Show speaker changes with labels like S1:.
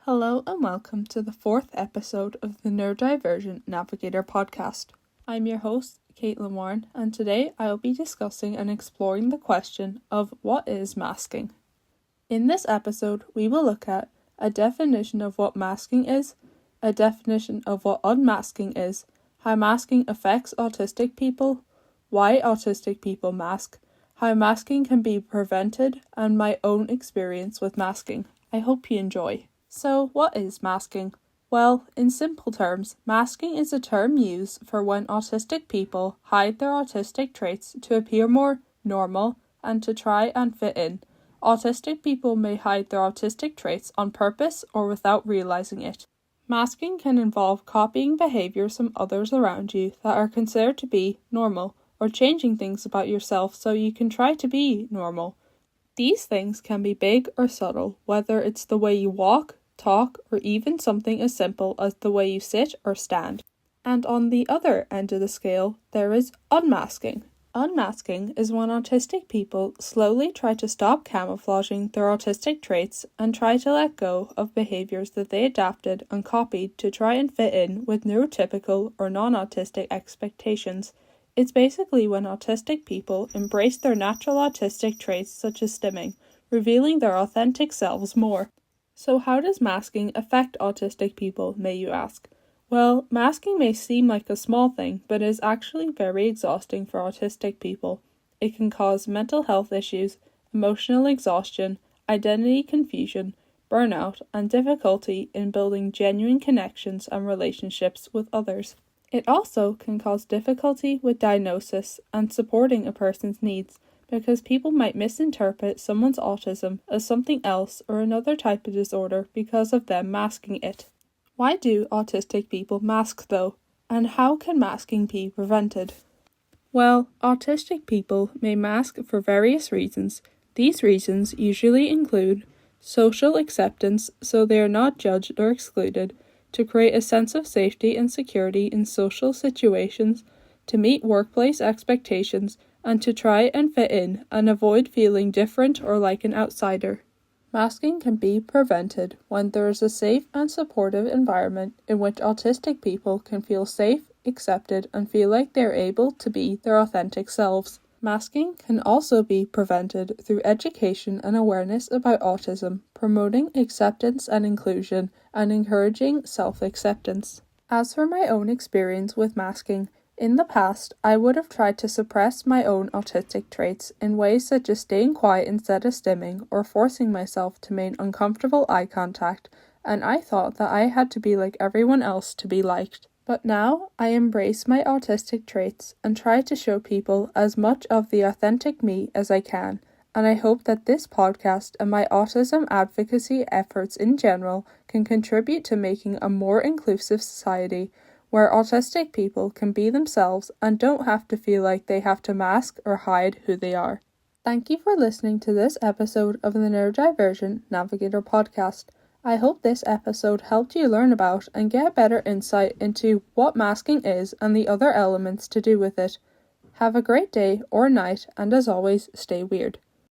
S1: Hello and welcome to the fourth episode of the Neurodivergent Navigator Podcast. I'm your host, Caitlin Warren, and today I will be discussing and exploring the question of what is masking. In this episode, we will look at a definition of what masking is, a definition of what unmasking is, how masking affects autistic people, why autistic people mask, how masking can be prevented, and my own experience with masking. I hope you enjoy. So, what is masking? Well, in simple terms, masking is a term used for when autistic people hide their autistic traits to appear more normal and to try and fit in. Autistic people may hide their autistic traits on purpose or without realizing it. Masking can involve copying behaviors from others around you that are considered to be normal, or changing things about yourself so you can try to be normal. These things can be big or subtle, whether it's the way you walk, talk, or even something as simple as the way you sit or stand. And on the other end of the scale, there is unmasking. Unmasking is when autistic people slowly try to stop camouflaging their autistic traits and try to let go of behaviors that they adapted and copied to try and fit in with neurotypical or non-autistic expectations. It's basically when autistic people embrace their natural autistic traits such as stimming, revealing their authentic selves more. So how does masking affect autistic people, may you ask? Well, masking may seem like a small thing, but is actually very exhausting for autistic people. It can cause mental health issues, emotional exhaustion, identity confusion, burnout, and difficulty in building genuine connections and relationships with others. It also can cause difficulty with diagnosis and supporting a person's needs, because people might misinterpret someone's autism as something else or another type of disorder because of them masking it. Why do autistic people mask though? And how can masking be prevented? Well, autistic people may mask for various reasons. These reasons usually include social acceptance, so they are not judged or excluded, to create a sense of safety and security in social situations, to meet workplace expectations, and to try and fit in and avoid feeling different or like an outsider. Masking can be prevented when there is a safe and supportive environment in which autistic people can feel safe, accepted, and feel like they are able to be their authentic selves. Masking can also be prevented through education and awareness about autism, promoting acceptance and inclusion, and encouraging self-acceptance. As for my own experience with masking, in the past, I would have tried to suppress my own autistic traits in ways such as staying quiet instead of stimming or forcing myself to maintain uncomfortable eye contact, and I thought that I had to be like everyone else to be liked. But now, I embrace my autistic traits and try to show people as much of the authentic me as I can, and I hope that this podcast and my autism advocacy efforts in general can contribute to making a more inclusive society where autistic people can be themselves and don't have to feel like they have to mask or hide who they are. Thank you for listening to this episode of the Neurodivergent Navigator Podcast. I hope this episode helped you learn about and get better insight into what masking is and the other elements to do with it. Have a great day or night, and as always, stay weird.